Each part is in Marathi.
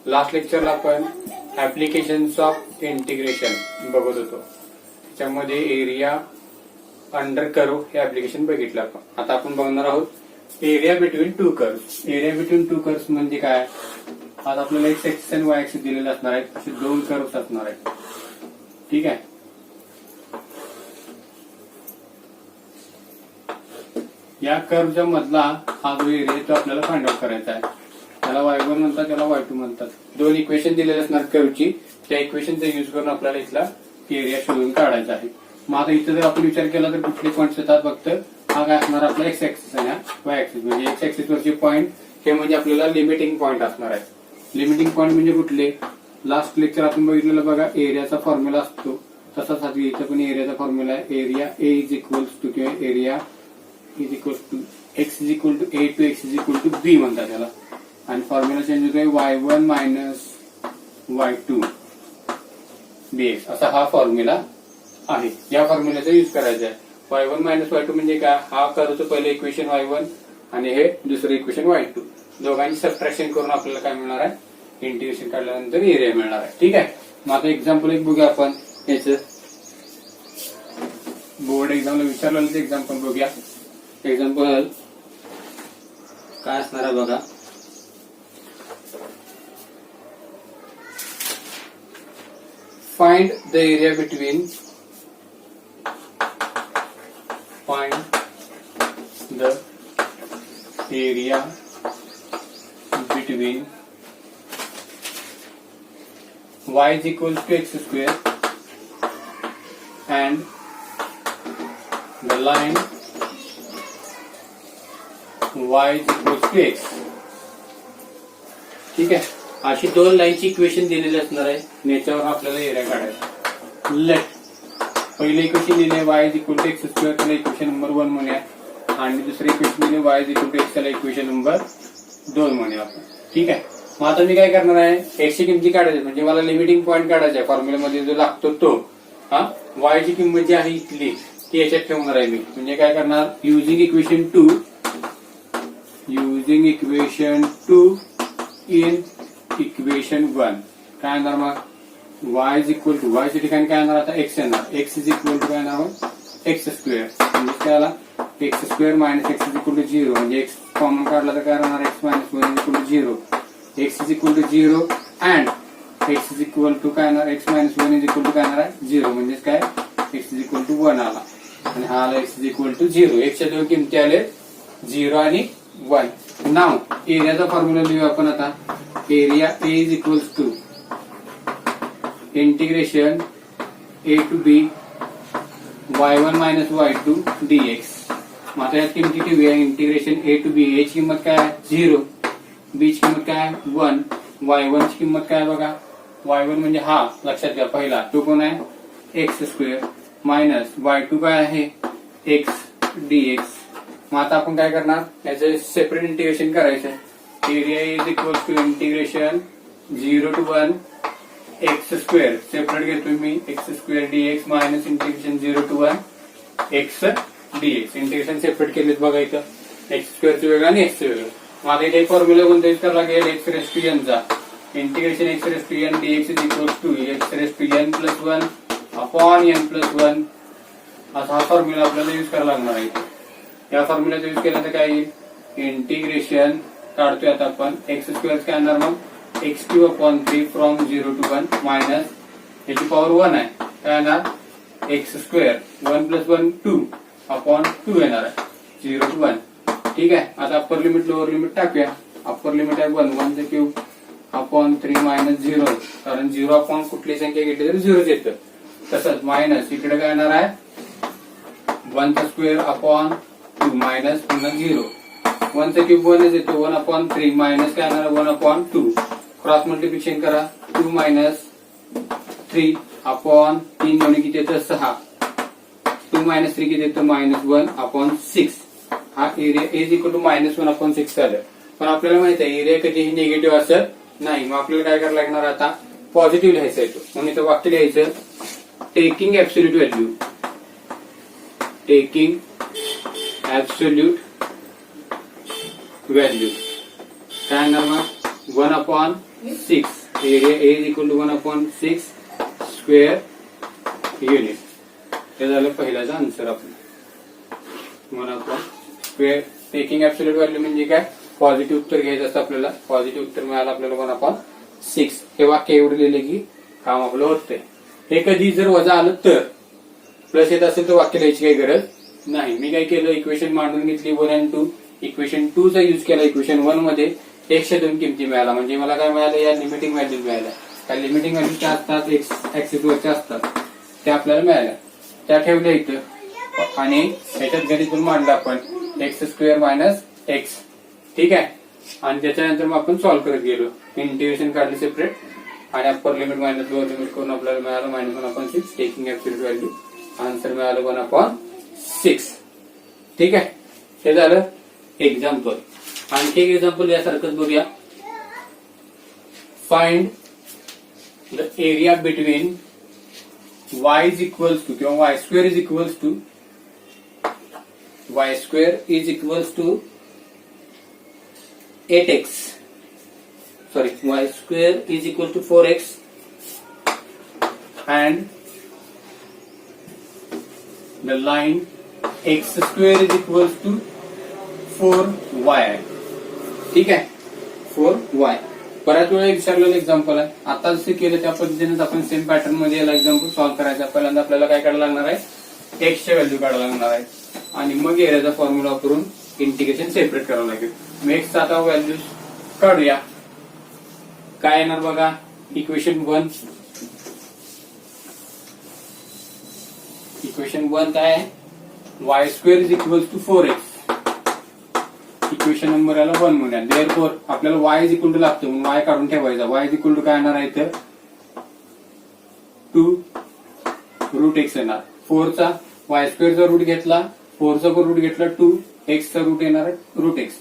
लास्ट लेक्चरला आपण ऍप्लिकेशन्स ऑफ इंटिग्रेशन बघत होतो. त्याच्यामध्ये एरिया अंडर कर्व हे ऍप्लिकेशन बघितलं आपण. आता आपण बघणार आहोत area between two curves. Area between two curves म्हणजे काय? आज आपल्याला एक्स ऍक्सिस आणि वाय ऍक्सिस दिलेले असणार आहेत. असे दोन कर्व्स असणार आहेत. ठीक आहे. या कर्वच्या मधला हा जो एरिया तो आपल्याला फाइंड आउट करायचा आहे. त्याला y1 म्हणतात, त्याला y2 म्हणतात. दोन इक्वेशन दिलेले असणार कर्वची. त्या इक्वेशनचा युज करून आपल्याला इथला एरिया शोधून काढायचा आहे. मग आता इथं जर आपण विचार केला तर कुठले पॉईंट्स येतात? फक्त हा काय असणार आपला एक्स ऍक्सिस आणि वाय ऍक्सिस. म्हणजे एक्स ऍक्सिस वरचे पॉईंट हे म्हणजे आपल्याला लिमिटिंग पॉईंट असणार आहे. लिमिटिंग पॉईंट म्हणजे कुठले? लास्ट लेक्चर आपण बघितलेलं बघा, एरियाचा फॉर्म्युला असतो तसाच हा इथं पण एरियाचा फॉर्म्युला आहे. Area A is equals to किंवा area is equal to X is equal to A to X is equal to B म्हणतात त्याला. आणि फॉर्म्युला चेंज होतोय y1 मायनस y2 dx असा हा फॉर्म्युला आहे. या फॉर्म्युल्याचा युज करायचा आहे. y1 मायनस y2 म्हणजे काय? हा कर्वचं पहिलं इक्वेशन y1 आणि हे दुसरं इक्वेशन y2. दोघांची सबट्रॅक्शन करून आपल्याला काय मिळणार आहे? इंटिग्रेशन काढल्यानंतर एरिया मिळणार आहे. ठीक आहे. मग आता एक्झाम्पल एक बघूया आपण. याचं बोर्ड एक्झामला विचारलेलं ते एक्झाम्पल बघूया. एक्झाम्पल काय असणार आहे बघा. Find the area between y is equals to x square and the line y is equals to x. ठीक आहे. अशी दोन लाईनची इक्वेशन दिलेली असणार आहे. याच्यावर आपल्याला एरिया काढायचा. लेट पहिले इक्वेशन दिले y is equal to x square, त्याला इक्वेशन नंबर 1 म्हणूया. आणि दुसरे इक्वेशन दिले y is equal to x, त्याला इक्वेशन नंबर 2 म्हणूया आपण. ठीक आहे. मग आता मी काय करणार आहे? x ची किंमत काढायची म्हणजे मला लिमिटिंग पॉईंट काढायचा आहे. फॉर्म्युल्यामध्ये जो लागतो तो y ची किंमत जी आहे इथली ती याच्यात ठेवणार आहे मी. म्हणजे काय करणार? युझिंग इक्वेशन 2 इन इक्वेशन 1 काय येणार? मग y is equal to y च्या ठिकाणी काय येणार? आता x येणार. x इज इक्वल टू काय येणार? X square. म्हणजे काय आला? X square minus x is equal to 0. म्हणजे एक्स कॉमन काढला तर काय राहणार? X minus 1 is equal to 0. X is equal to 0 and x is equal to काय येणार? X minus 1 is equal to काय येणार? 0. म्हणजे काय? एक्स इज इक्वल टू 1 आला आणि हा आला एक्स इज इक्वल टू 0. एक्सच्या दोन किमती आले 0 आणि 1. नाव एरियाचा फॉर्म्युला लिहू आपण आता. Area A is equals to integration A to B y1 minus y2 dx. मग आता यात किमती ठेवूया. इंटिग्रेशन ए टू बी. ए ची किंमत काय आहे? 0. बी ची किंमत काय आहे? 1. y1 ची किंमत काय आहे बघा. y1 म्हणजे हा लक्षात घ्या पहिला तो कोण आहे? एक्स स्क्वेअर मायनस y2 काय आहे? X dx. मग आता आपण काय करणार? याचं सेपरेट इंटिग्रेशन करायचं आहे. Area is equal to integration 0 to 1 X square. Separate घेतोय मी X square DX minus integration 0 to 1 X DX. Integration separate केलेत बघा इथं. एक्स स्क्वेअरचं वेगळं आणि एक्सचं वेगळं. मग आता इथे फॉर्म्युला कोणता यूज करायला लागेल? एक्स रेस टू एन चा. Integration x raise to n dx is equal to x raise to n plus 1 upon n plus 1 असा हा फॉर्म्युला आपल्याला यूज करायला लागणार आहे. या फॉर्म्युलाचा यूज केला तर काय येईल? इंटिग्रेशन काढतोय आता आपण. एक्स स्क्वेअर काय येणार? मग x cube upon 3 from 0 to 1 minus याची पॉवर 1 आहे काय येणार? एक्स स्क्वेअर 1 प्लस 1 2 अपॉन 2 येणार आहे 0 to 1. ठीक आहे. आता अप्पर लिमिट लोअर लिमिट टाकूया. अप्पर लिमिट आहे 1 चा क्यूब अपॉन 3 मायनस 0 कारण 0 अपॉन कुठली संख्या घेतली तरी 0 येतं. तसंच मायनस इकडे काय येणार आहे? 1 चा स्क्वेअर अपॉन 2 मायनस पुन्हा 0. 1 चा क्यूब 1 येतो. 1 अपॉन 3 मायनस काय येणार? 1 अपॉन 2. क्रॉस मल्टिप्लिकेशन करा. 2 मायनस 3 अपॉन 3 दोन्ही किती येतं? 6. 2 मायनस 3 किती येतं? Minus 1 upon 6. हा area is equal to minus 1 upon 6 झालं. पण आपल्याला माहित आहे एरिया कधीही निगेटिव्ह असत नाही. मग आपल्याला काय करायला लागणार? आता पॉझिटिव्ह लिहायचं येतो. म्हणून इथं वाक्य लिहायचं taking absolute value. Taking absolute value काय येणार? मग 1/6 area A is equal to 1/6 square unit. हे झालं पहिल्याचा आन्सर आपलं 1/स्क्वेअर. टेकिंग ऍब्सोल्यूट व्हॅल्यू म्हणजे काय, पॉझिटिव्ह उत्तर घ्यायचं असतं आपल्याला. पॉझिटिव्ह उत्तर मिळालं आपल्याला 1/6. हे वाक्य एवढं लिहिले की काम आपलं होतंय. हे कधी जर वजा आलं तर, प्लस येत असेल तर वाक्य लिहायची काही गरज नाही. मी काय केलं, इक्वेशन मांडून घेतली 1 आणि 2. इक्वेशन 2 चा युज केला इक्वेशन 1 मध्ये. 102 किमती मिळाला म्हणजे मला काय मिळालं, या लिमिटिंग व्हॅल्यू मिळाल्या. त्या लिमिटिंग व्हॅल्यू त्या असतात, एक्स ऍक्सिस वरच्या असतात, त्या आपल्याला मिळाल्या. त्या ठेवल्या इथं आणि याच्यात गणित मांडलं आपण x² - x. ठीक आहे. आणि त्याच्यानंतर मग आपण सॉल्व्ह करत गेलो, इंटिग्रेशन काढले सेपरेट आणि upper limit minus lower limit करून आपल्याला मिळालं -1/6. टेकिंग ऍब्सोल्यूट व्हॅल्यू आन्सर मिळालं 1/6. ठीक आहे. हे झालं एक्झाम्पल. आणखी एक एक्झाम्पल यासारखंच बघूया. Find the area between y is equals to किंवा y² is equals to y² 8x. Sorry, y² is equal to 4x and the line x² is equals to 4y. ठीक आहे, 4y. बऱ्याच वेळा विचारलेलं एक्झाम्पल आहे. आता जसे केलं त्या पद्धतीनेच आपण सेम पॅटर्न मध्ये याला एक्झाम्पल सॉल्व्ह करायचा. पहिल्यांदा आपल्याला काय काढायला लागणार आहे, एक्सच्या व्हॅल्यू काढायला लागणार आहे आणि मग एरियाचा फॉर्म्युला वापरून इंटिग्रेशन सेपरेट करावं लागेल. मग एक्सचा आता व्हॅल्यूज काढूया. काय येणार बघा, इक्वेशन 1 काय आहे, y² is equal to 4x. Equation number याला 1 म्हणूया. देअरफॉर आपल्याला y इज इक्वल टू लागतं म्हणून y काढून ठेवायचा. y इज इक्वल टू काय येणार आहे तर 2√x येणार. 4चा y² चा रूट घेतला, 4चा रूट घेतला 2, x चा रूट येणार आहे √x.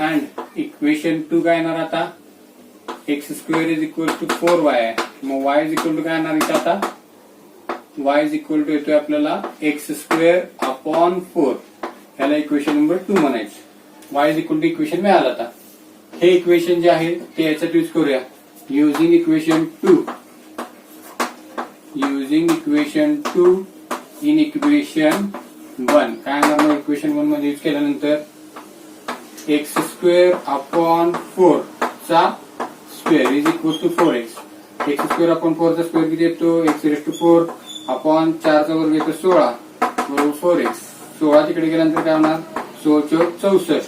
अँड इक्वेशन 2 काय येणार आता, x² is equal to 4y आहे. मग y इज इक्वल टू काय येणार इथे आता, y इज इक्वल टू येतोय आपल्याला x² 4. याला इक्वेशन नंबर 2 म्हणायचं. y is equal to equation मिळालं. आता हे इक्वेशन जे आहे ते याच्यात यूज करूया. युझिंग इक्वेशन 2 इन इक्वेशन 1 काय येणार मग, इक्वेशन 1 मध्ये यूज केल्यानंतर x² 4 चा square is equal to 4x. x² 4 चा स्क्वेअर किती येतो, x⁴ अपॉन 4 चा वर्ग येतो 16 बरोबर 4x. 16 तिकडे गेल्यानंतर काय होणार, 16 64.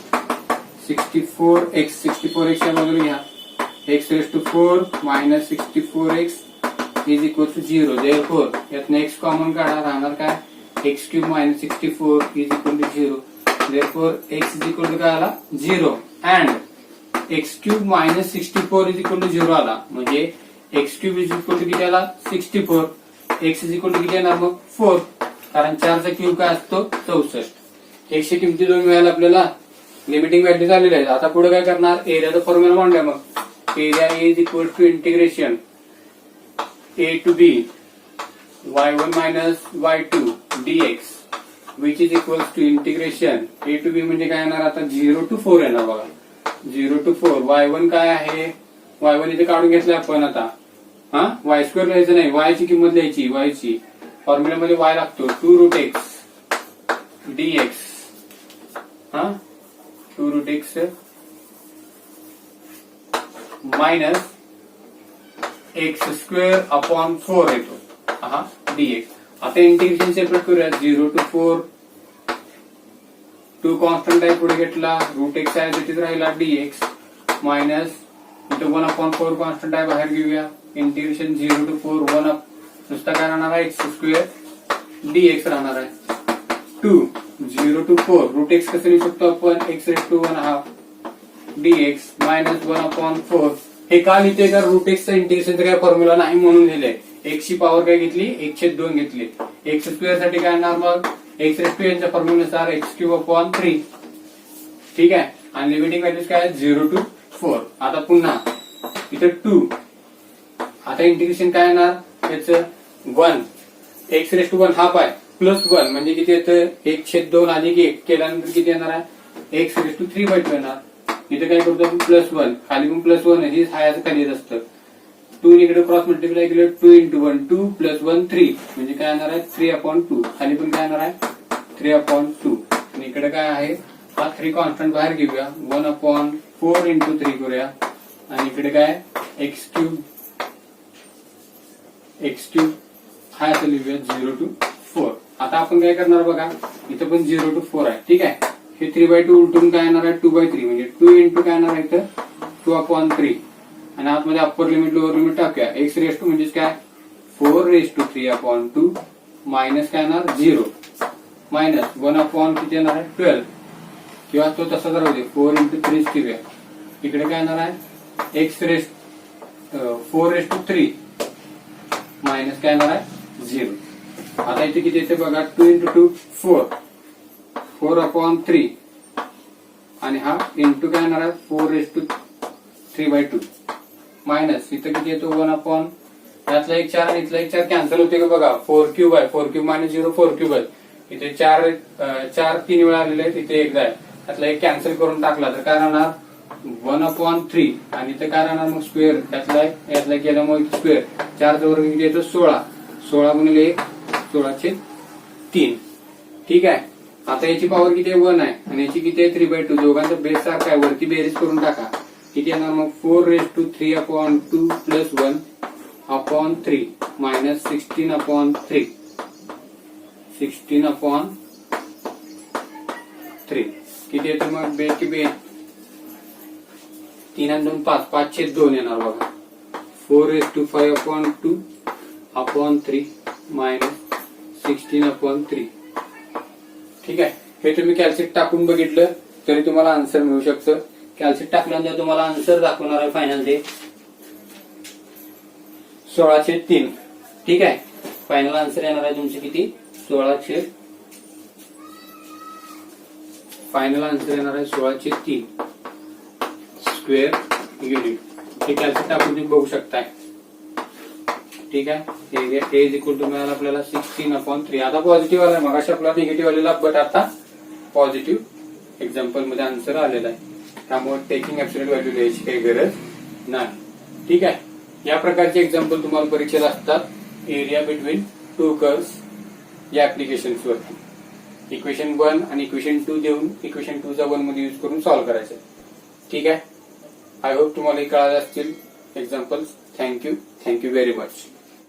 64x या बाजूला घ्या. x⁴ - 64x is equal to 0. Therefore यातनं x कॉमन काढा, राहणार काय, x³ - 64 is equal to 0. Therefore x is equal to काय आला 0 and x³ - 64 is equal to 0 आला. म्हणजे x³ इज इक्वल टू किती आला 64. x इज इक्वल टू किती येणार मग 4, कारण 4 चा क्यूब काय असतो 64. x ची किमती 2 मिळाल्या आपल्याला. लिमिटिंग व्हॅल्यू झालेली आहे. आता पुढे काय करणार, एरियाचा फॉर्म्युला मांडूया. मग area A is equal to integration a to b y1 - y2 dx which is equals to integration a to b म्हणजे काय येणार आता 0 to 4 येणार बघा. 0 to 4 y1 काय आहे, y1 इथे काढून घेतलं आपण. आता y² लिहायचं नाही, y ची किंमत लिहायची. y ची फॉर्म्युल्यामध्ये y लागतो 2√x dx. 2√x minus x² 4 येतो dx. आता इंटिग्रेशन सेपरेट करूया. 0 to 4 2 कॉन्स्टंट आहे पुढे घेतला, √x आहे तिथेच राहिला dx मायनस इथं 1/4 कॉन्स्टंट आहे बाहेर घेऊया. इंटिग्रेशन 0 to 4 1 नुसता काय राहणार आहे x² dx राहणार आहे. 2 0 to 4 √x कसं लिहू शकतो आपण, x⁴ dx मायनस 1/4. हे का लिहिते का, √x चा इंटिग्रेशनचा काय फॉर्म्युला नाही म्हणून लिहिलंय. x ची पॉवर काय घेतली 1/2 घेतली. x² साठी काय येणार मग, x⁴ यांच्या फॉर्म्युल्यानुसार x³ 3. ठीक आहे. आणि लिमिटिंग व्हॅल्यूज काय 0 to 4. आता पुन्हा इथं 2. आता इंटिग्रेशन काय येणार त्याचं 1 x⁴ हाफ आहे प्लस 1 म्हणजे किती येतं 1/2 अधिक 1 केल्यानंतर किती येणार आहे x⁵3/2 येणार. इथे काय करतो आपण +1, खाली पण +1 आहे, हे हायाचं खालीच असतं. 2 इकडे क्रॉस मल्टिप्लाय केलं 2 × 1 2 +1 3 म्हणजे काय येणार आहे 3/2. खाली पण काय येणार आहे 3/2. आणि इकडे काय आहे हा 3 कॉन्स्टंट बाहेर घेऊया 1/4 × 3 करूया आणि इकडे काय x³ हा असं लिहूया 0 to 4. आता आपण काय करणार बघा इथं पण 0 to 4 आहे. ठीक आहे, हे 3/2 उलटून काय येणार आहे 2/3 म्हणजे 2 × काय येणार आहे इथं 2/3 आणि आतमध्ये अप्पर लिमिट लोअर लिमिट टाकूया. x⁻² म्हणजेच काय 4⁻³ मायनस काय येणार 0 मायनस 1/, किती येणार आहे 12 किंवा तो तसाच राहू दे 4 × 3 ठेवूया. इकडे काय येणार आहे 4⁻³ मायनस काय येणार आहे 0. आता इथे किती येते बघा 2 × 2 4 4/3 आणि हा इंटू काय येणार आहे 4⁻³ मायनस इथं किती येतो 1/, यातला एक 4 आणि इथला एक 4 कॅन्सल होते का बघा 4³ आहे 4³ मायनस 0 4³ आहे. इथे 4 3 वेळा आलेले आहेत, इथे एकदा आहे, यातला एक कॅन्सल करून टाकला तर काय राहणार 1/3 आणि इथे काय राहणार मग स्क्वेअर यातला केल्यामुळे स्क्वेअर 4 चा वर्ग किती येतो 16 16 × 1 16/3. ठीक आहे, आता याची पॉवर किती आहे 1 आहे आणि याची किती आहे 3/2. दोघांचा बेस सारखा आहे, वरती बेरीज करून टाका. किती येणार मग 4⁻³ + 1/3 मायनस 16/3 किती येतं मग बेस की बेस 3 आणि 2 5 5/2 येणार बघा 4⁻²/2/3 मायनस 16/3. ठीक आहे, हे तुम्ही कॅल्क्युलेट टाकून बघितलं तरी तुम्हाला आन्सर मिळू शकतं. कॅल्क्युलेट टाकल्यानंतर तुम्हाला आन्सर दाखवणार आहे फायनल ते 16/3. ठीक आहे, फायनल आन्सर येणार आहे तुमचे किती 16/3. फायनल आन्सर येणार आहे 16/3 स्क्वेअर युनिट. हे कॅल्क्युलेट टाकून तुम्ही बघू शकताय. ठीक आहे, हे इज इक्वल टू मिळाला आपल्याला 16/3. आता पॉझिटिव्ह आला, मगाशी आपला निगेटिव्ह आलेला, बट आता पॉझिटिव्ह एक्झाम्पल मध्ये आन्सर आलेला आहे. त्यामुळे टेकिंग ऍब्सोल्यूट व्हॅल्यू द्यायची काही गरज नाही. ठीक आहे, या प्रकारचे एक्झाम्पल तुम्हाला परीक्षेत असतात. एरिया बिटवीन 2 कर्व्स या ऍप्लिकेशन्स वरती इक्वेशन 1 आणि इक्वेशन 2 देऊन इक्वेशन 2 चा 1 मध्ये यूज करून सॉल्व्ह करायचं. ठीक आहे, आय होप तुम्हाला कळाले असतील एक्झाम्पल्स. Thank you very much.